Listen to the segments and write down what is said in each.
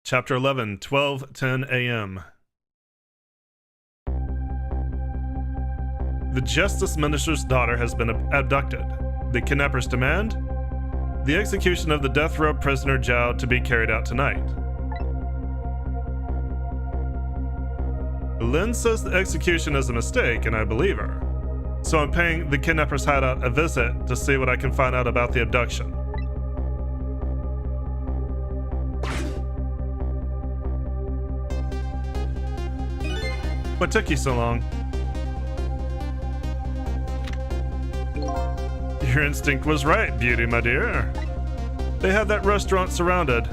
Chapter 11, 12:10 a.m. The Justice Minister's daughter has been abducted. The kidnappers demand the execution of the death row prisoner Zhao to be carried out tonight. Lin says the execution is a mistake, and I believe her. So I'm paying the kidnappers' hideout a visit to see what I can find out about the abduction. What took you so long? Your instinct was right, Beauty, my dear. They had that restaurant surrounded.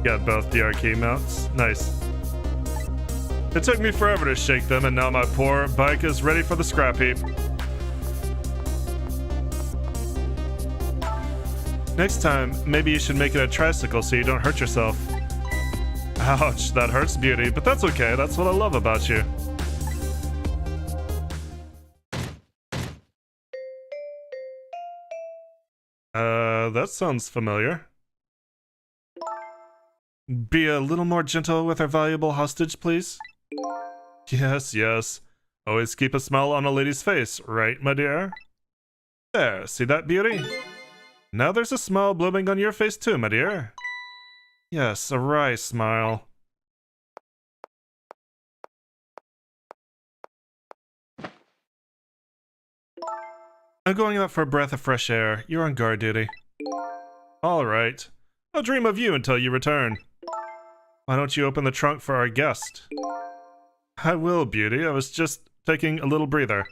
Got both DR key mounts. Nice. It took me forever to shake them, and now my poor bike is ready for the scrap heap. Next time, maybe you should make it a tricycle so you don't hurt yourself. Ouch, that hurts, Beauty, but that's okay. That's what I love about you. That sounds familiar. Be a little more gentle with our valuable hostage, please. Yes, yes. Always keep a smile on a lady's face, right, my dear? There, see that, Beauty? Now there's a smile blooming on your face too, my dear. Yes, a wry smile. I'm going out for a breath of fresh air. You're on guard duty. All right. I'll dream of you until you return. Why don't you open the trunk for our guest? I will, Beauty. I was just taking a little breather.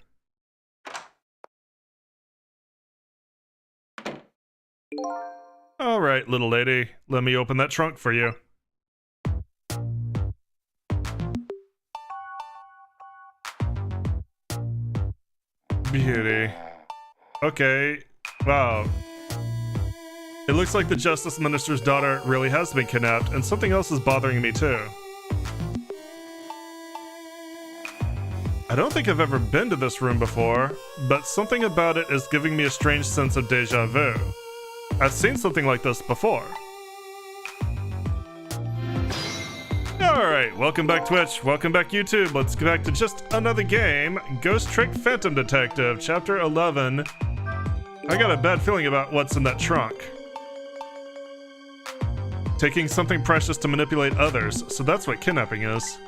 All right, little lady. Let me open that trunk for you. Beauty. Okay. Wow. It looks like the Justice Minister's daughter really has been kidnapped, and something else is bothering me too. I don't think I've ever been to this room before, but something about it is giving me a strange sense of deja vu. I've seen something like this before. Alright, welcome back Twitch, welcome back YouTube. Let's get back to just another game. Ghost Trick Phantom Detective, Chapter 11. I got a bad feeling about what's in that trunk. Taking something precious to manipulate others, so that's what kidnapping is.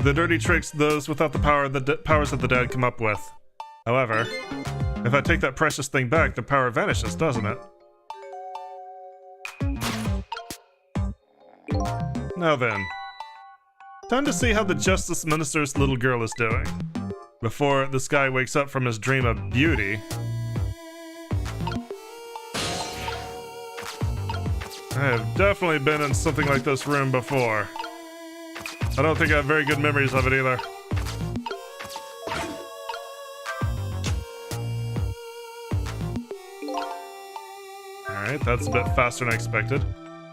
The dirty tricks those without the power the powers of the dead come up with. However, if I take that precious thing back, the power vanishes, doesn't it? Now then, time to see how the Justice Minister's little girl is doing. Before this guy wakes up from his dream of beauty. I have definitely been in something like this room before. I don't think I have very good memories of it either. Alright, that's a bit faster than I expected.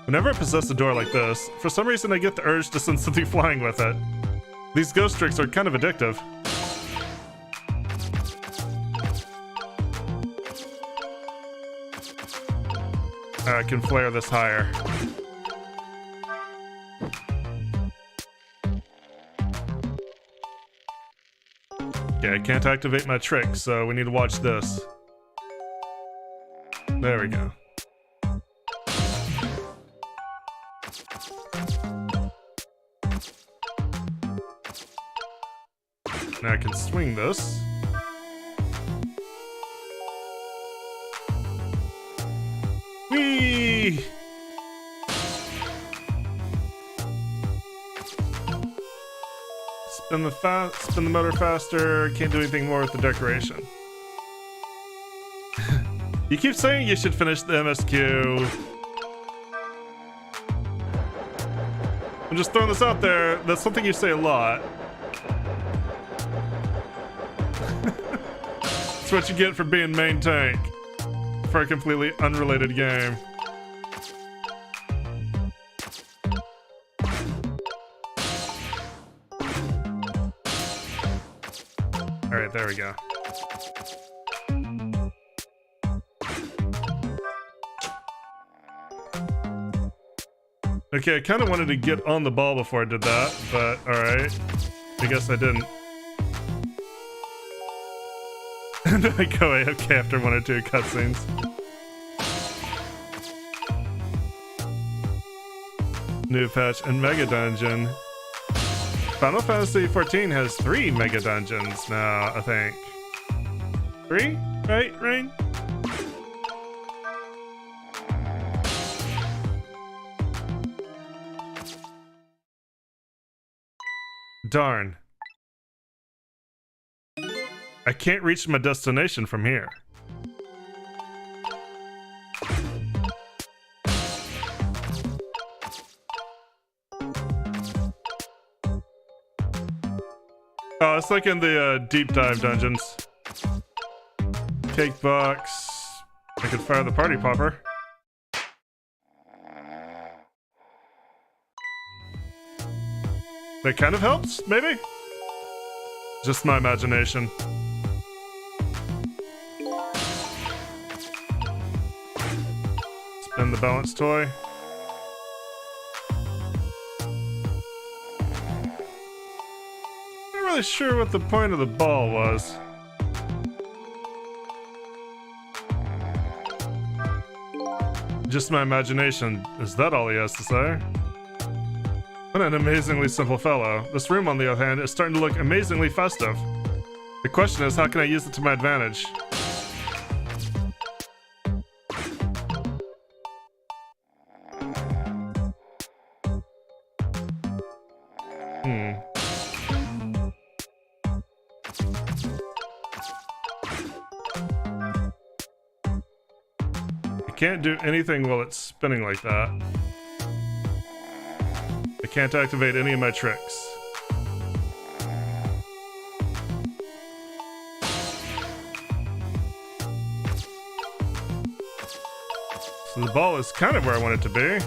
Whenever I possess a door like this, for some reason I get the urge to send something flying with it. These ghost tricks are kind of addictive. I can flare this higher. Okay, I can't activate my trick, so we need to watch this. There we go. Now I can swing this. Whee! Spin the motor faster. Can't do anything more with the decoration. You keep saying you should finish the MSQ. I'm just throwing this out there. That's something you say a lot. That's what you get for being main tank for a completely unrelated game. Alright, there we go. Okay, I kind of wanted to get on the ball before I did that, but alright. I guess I didn't. And I go AFK after 1 or 2 cutscenes. New patch and Mega Dungeon. Final Fantasy XIV has 3 Mega Dungeons now, I think. 3? Right, Rain? Darn. I can't reach my destination from here. Oh, it's like in the deep dive dungeons. Cake box. I could fire the party popper. That kind of helps, maybe? Just my imagination. Spin the balance toy. Not really sure what the point of the ball was. Just my imagination. Is that all he has to say? What an amazingly simple fellow. This room, on the other hand, is starting to look amazingly festive. The question is, how can I use it to my advantage? I can't do anything while it's spinning like that. I can't activate any of my tricks. So the ball is kind of where I want it to be.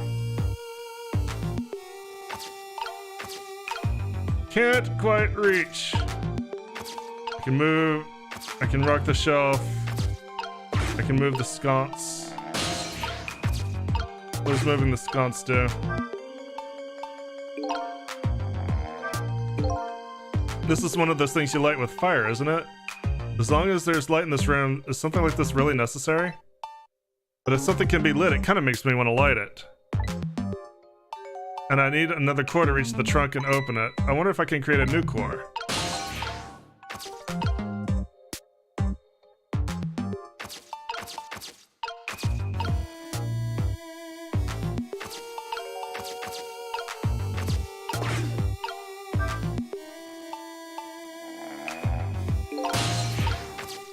Can't quite reach. I can move. I can rock the shelf. I can move the sconce. What does moving the sconce do? This is one of those things you light with fire, isn't it? As long as there's light in this room, is something like this really necessary? But if something can be lit, it kind of makes me want to light it. And I need another core to reach the trunk and open it. I wonder if I can create a new core.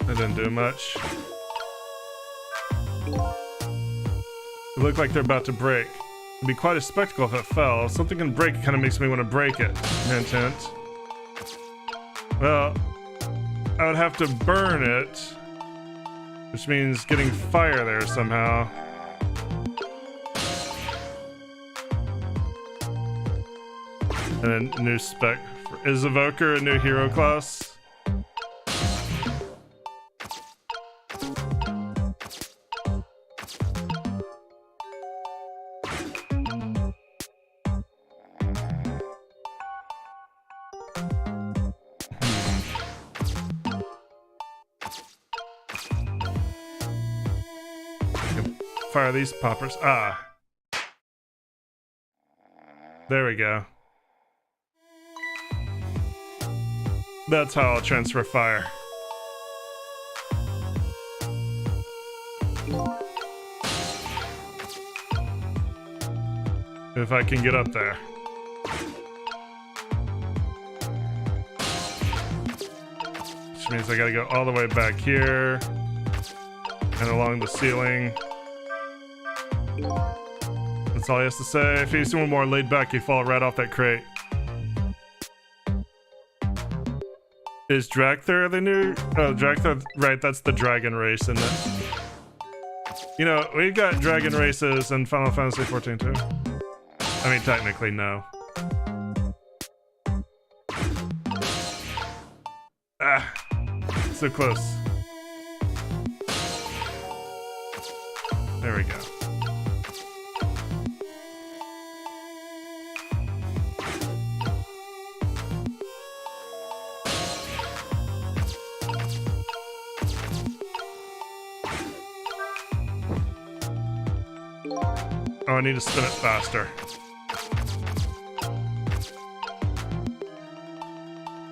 It didn't do much. It looked like they're about to break. It'd be quite a spectacle if it fell. If something can break, it kind of makes me want to break it. Hint, hint. Well, I would have to burn it, which means getting fire there somehow. And a new spec. Is Evoker a new hero class? Fire these poppers. Ah. There we go. That's how I'll transfer fire. If I can get up there. Which means I gotta go all the way back here and along the ceiling. That's all he has to say. If he's one more laid back, he'd fall right off that crate. Is Dracther the new... Oh, Dracther... Right, that's the dragon race, isn't it? You know, we've got dragon races in Final Fantasy XIV too. I mean, technically, no. Ah! So close. There we go. Oh, I need to spin it faster.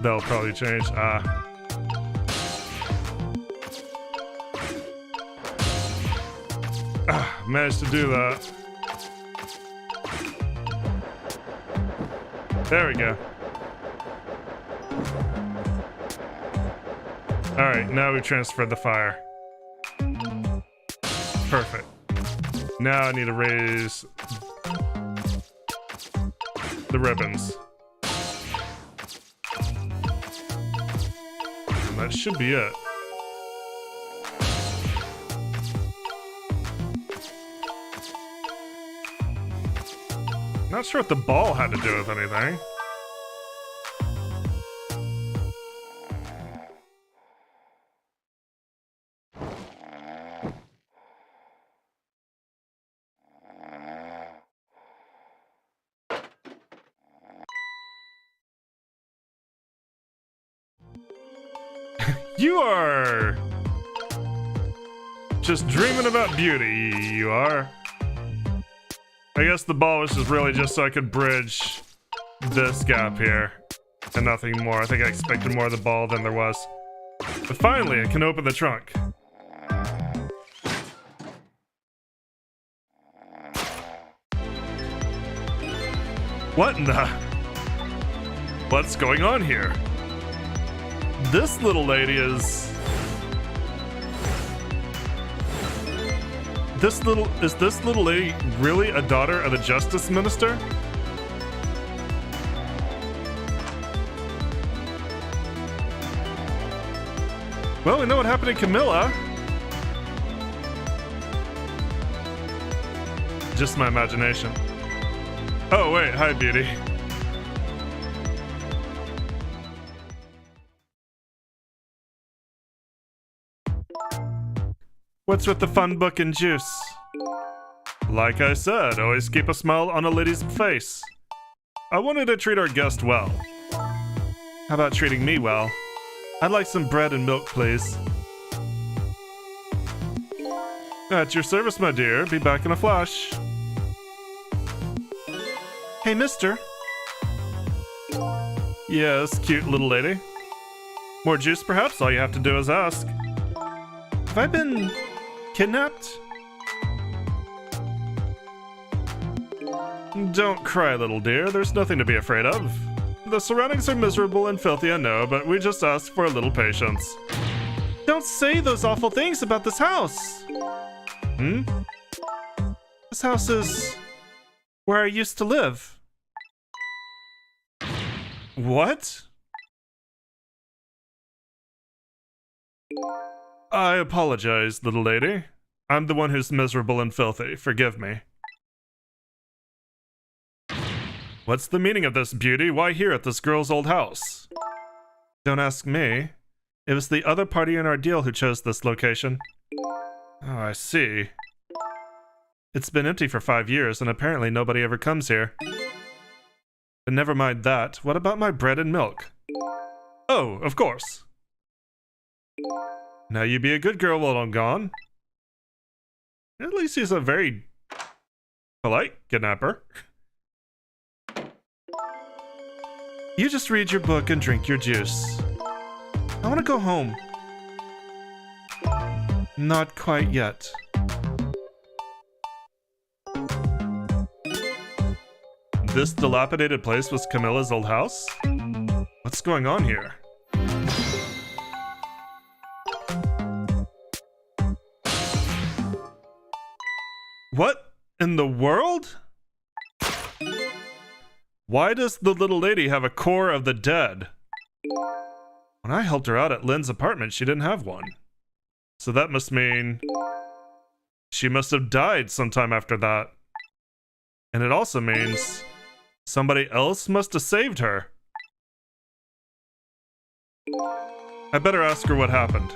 That'll probably change. Managed to do that. There we go. Alright, now we transferred the fire. Perfect. Now I need to raise the ribbons. And that should be it. Not sure what the ball had to do with anything. You are just dreaming about beauty, you are. I guess the ball was just really just so I could bridge this gap here and nothing more. I think I expected more of the ball than there was. But finally, I can open the trunk. What in the... What's going on here? This little lady is... Is this little lady really a daughter of the Justice Minister? Well, we know what happened to Camilla. Just my imagination. Oh wait, hi beauty. What's with the fun book and juice? Like I said, always keep a smile on a lady's face. I wanted to treat our guest well. How about treating me well? I'd like some bread and milk, please. At your service, my dear. Be back in a flash. Hey, mister. Yes, cute little lady. More juice, perhaps? All you have to do is ask. Have I been... kidnapped? Don't cry, little dear. There's nothing to be afraid of. The surroundings are miserable and filthy, I know, but we just ask for a little patience. Don't say those awful things about this house! Hmm? This house is... where I used to live. What? I apologize, little lady. I'm the one who's miserable and filthy. Forgive me. What's the meaning of this, beauty? Why here at this girl's old house? Don't ask me. It was the other party in our deal who chose this location. Oh, I see. It's been empty for 5 years, and apparently nobody ever comes here. But never mind that. What about my bread and milk? Oh, of course. Now you be a good girl while I'm gone. At least he's a very polite kidnapper. You just read your book and drink your juice. I want to go home. Not quite yet. This dilapidated place was Camilla's old house? What's going on here? What in the world? Why does the little lady have a core of the dead? When I helped her out at Lynn's apartment, she didn't have one. So that must mean she must have died sometime after that. And it also means somebody else must have saved her. I better ask her what happened.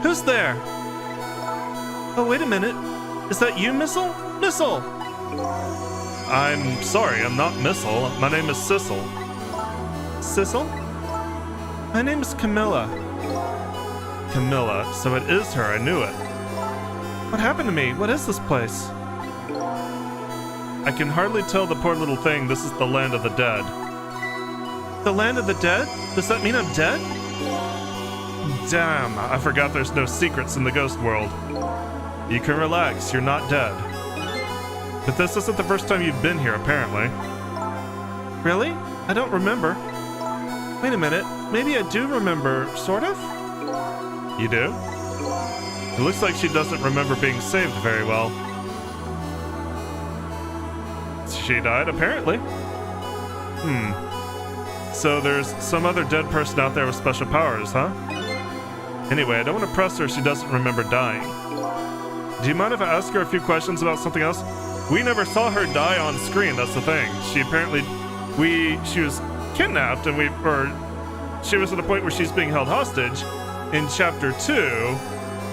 Who's there? Oh, wait a minute. Is that you, Missile? Missile! I'm sorry, I'm not Missile. My name is Sissel. Sissel? My name is Camilla. Camilla, so it is her, I knew it. What happened to me? What is this place? I can hardly tell the poor little thing this is the land of the dead. The land of the dead? Does that mean I'm dead? Damn, I forgot there's no secrets in the ghost world. You can relax, you're not dead. But this isn't the first time you've been here, apparently. Really? I don't remember. Wait a minute, maybe I do remember, sort of? You do? It looks like she doesn't remember being saved very well. She died, apparently. So there's some other dead person out there with special powers, huh? Anyway, I don't want to press her if she doesn't remember dying. Do you mind if I ask her a few questions about something else? We never saw her die on screen, that's the thing. She apparently, she was kidnapped and she was at a point where she's being held hostage in chapter 2,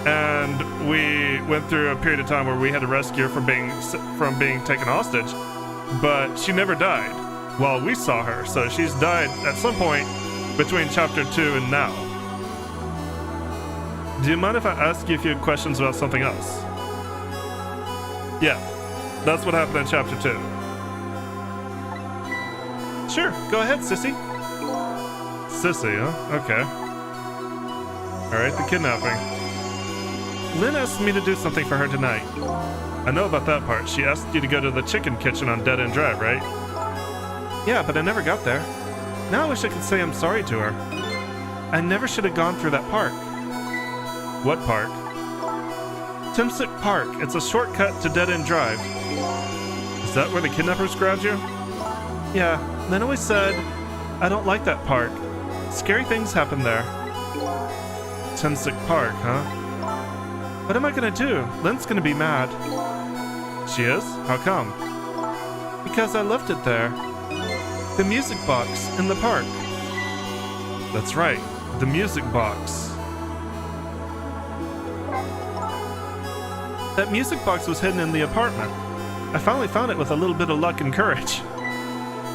and we went through a period of time where we had to rescue her from being taken hostage, but she never died while we saw her, so she's died at some point between chapter 2 and now. Do you mind if I ask you a few questions about something else? Yeah, that's what happened in chapter 2. Sure, go ahead, sissy. Sissy, huh? Okay. Alright, the kidnapping. Lynn asked me to do something for her tonight. I know about that part. She asked you to go to the chicken kitchen on Dead End Drive, right? Yeah, but I never got there. Now I wish I could say I'm sorry to her. I never should have gone through that park. What park? Timsick Park. It's a shortcut to Dead End Drive. Is that where the kidnappers grabbed you? Yeah, Lynn always said, I don't like that park. Scary things happen there. Timsick Park, huh? What am I gonna do? Lynn's gonna be mad. She is? How come? Because I left it there. The music box in the park. That's right, the music box. That music box was hidden in the apartment. I finally found it with a little bit of luck and courage.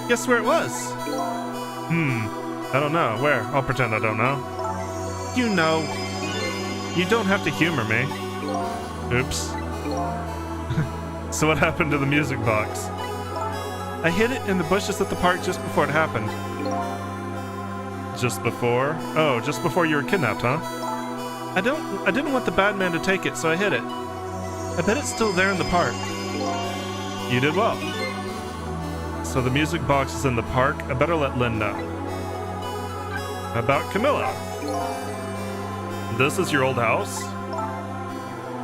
Guess where it was? I don't know. Where? I'll pretend I don't know. You know. You don't have to humor me. Oops. So what happened to the music box? I hid it in the bushes at the park just before it happened. Just before? Oh, just before you were kidnapped, huh? I didn't want the bad man to take it, so I hid it. I bet it's still there in the park. You did well. So the music box is in the park. I better let Lynn know. How about Camilla? This is your old house?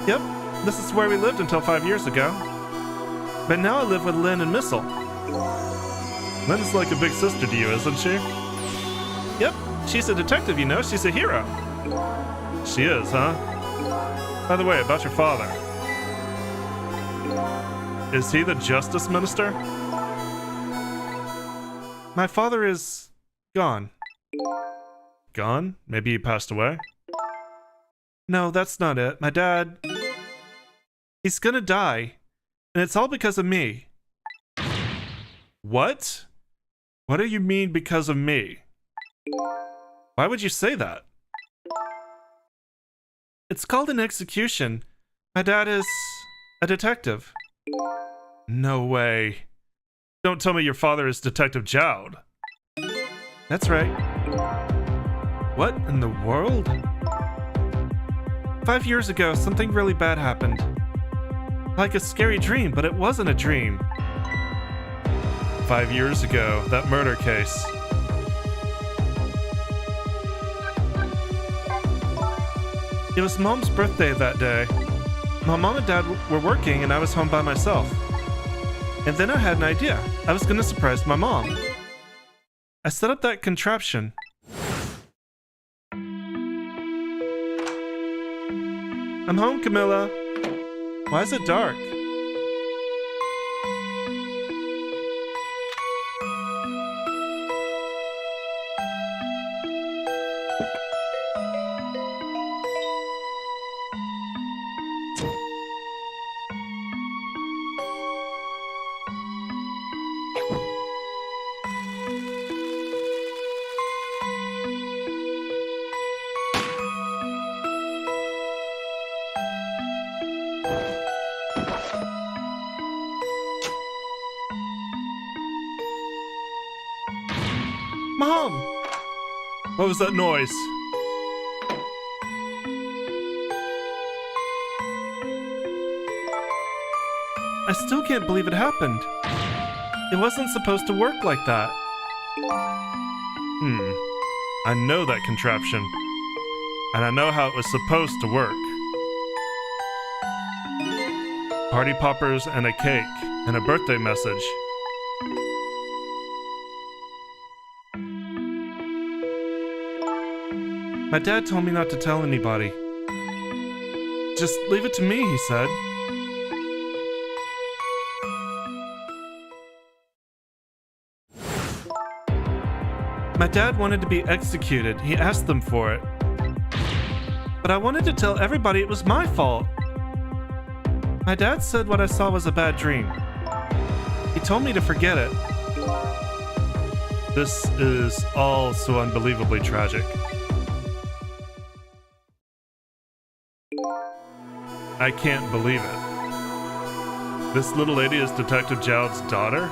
Yep, this is where we lived until 5 years ago. But now I live with Lynn and Missile. Lynn's like a big sister to you, isn't she? Yep, she's a detective, you know. She's a hero. She is, huh? By the way, about your father. Is he the Justice Minister? My father is gone. Gone? Maybe he passed away? No, that's not it. My dad... He's gonna die. And it's all because of me. What? What do you mean because of me? Why would you say that? It's called an execution. My dad is... a detective. No way. Don't tell me your father is Detective Jowd. That's right. What in the world? 5 years ago, something really bad happened. Like a scary dream, but it wasn't a dream. 5 years ago, that murder case. It was Mom's birthday that day. My mom and dad were working and I was home by myself. And then I had an idea. I was gonna surprise my mom. I set up that contraption. I'm home, Camilla. Why is it dark? Mom! What was that noise? I still can't believe it happened. It wasn't supposed to work like that. I know that contraption. And I know how it was supposed to work. Party poppers and a cake and a birthday message. My dad told me not to tell anybody. Just leave it to me, he said. My dad wanted to be executed. He asked them for it. But I wanted to tell everybody it was my fault. My dad said what I saw was a bad dream. He told me to forget it. This is all so unbelievably tragic. I can't believe it. This little lady is Detective Jowd's daughter?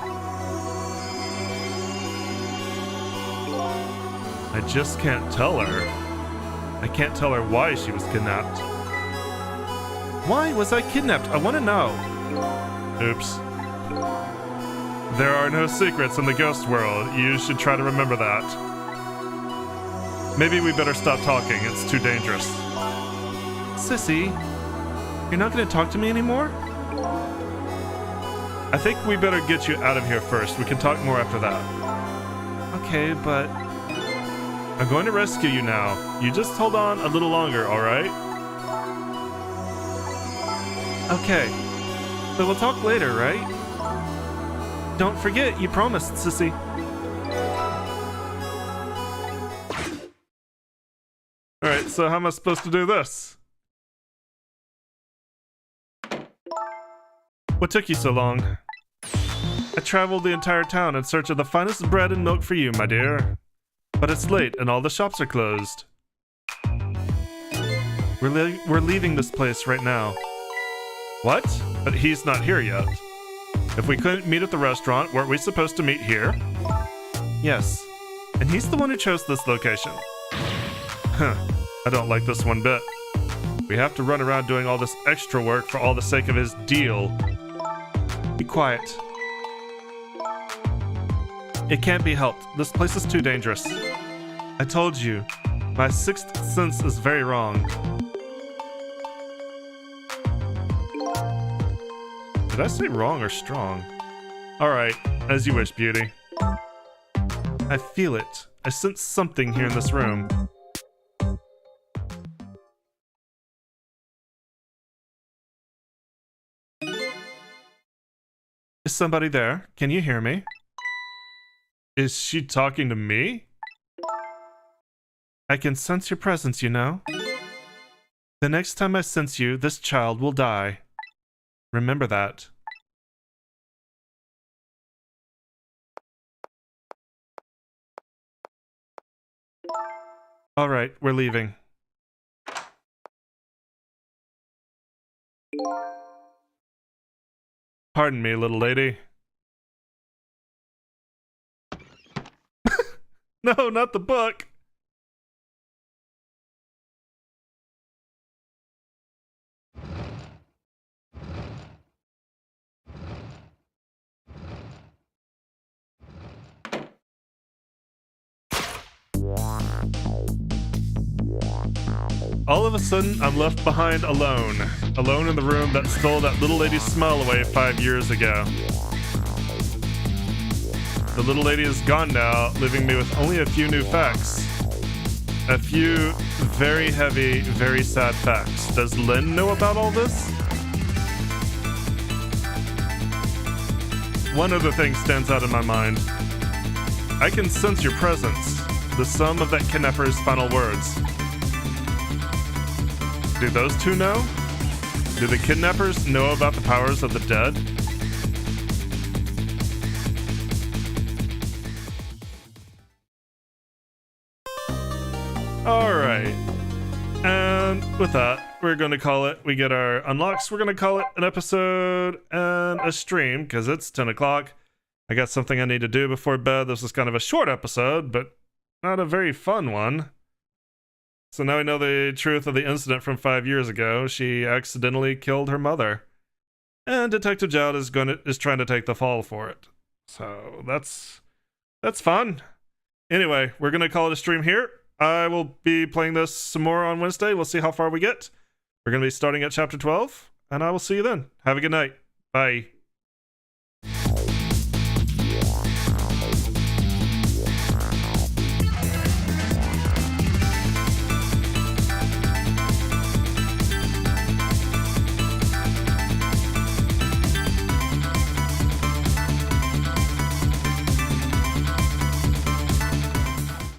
I just can't tell her. I can't tell her why she was kidnapped. Why was I kidnapped? I want to know. Oops. There are no secrets in the ghost world. You should try to remember that. Maybe we better stop talking. It's too dangerous. Sissy, you're not going to talk to me anymore? I think we better get you out of here first. We can talk more after that. Okay, but... I'm going to rescue you now. You just hold on a little longer, alright? Okay. But we'll talk later, right? Don't forget, you promised, Sissy. Alright, so how am I supposed to do this? What took you so long? I traveled the entire town in search of the finest bread and milk for you, my dear. But it's late and all the shops are closed. We're leaving this place right now. What? But he's not here yet. If we couldn't meet at the restaurant, weren't we supposed to meet here? Yes. And he's the one who chose this location. Huh. I don't like this one bit. We have to run around doing all this extra work for all the sake of his deal. Be quiet. It can't be helped. This place is too dangerous. I told you. My sixth sense is very wrong. Did I say wrong or strong? Alright, as you wish, beauty. I feel it. I sense something here in this room. Is somebody there? Can you hear me? Is she talking to me? I can sense your presence, you know. The next time I sense you, this child will die. Remember that. All right, we're leaving. Pardon me, little lady. No, not the book. All of a sudden, I'm left behind alone. Alone in the room that stole that little lady's smile away 5 years ago. The little lady is gone now, leaving me with only a few new facts. A few very heavy, very sad facts. Does Lynn know about all this? One other thing stands out in my mind. I can sense your presence, the sum of that kidnapper's final words. Do those two know? Do the kidnappers know about the powers of the dead? Alright. And with that, we're going to call it, we get our unlocks, we're going to call it an episode and a stream, because it's 10 o'clock. I got something I need to do before bed. This is kind of a short episode, but not a very fun one. So now we know the truth of the incident from 5 years ago. She accidentally killed her mother. And Detective Jowd is trying to take the fall for it. So that's fun. Anyway, we're gonna call it a stream here. I will be playing this some more on Wednesday. We'll see how far we get. We're gonna be starting at chapter 12, and I will see you then. Have a good night. Bye.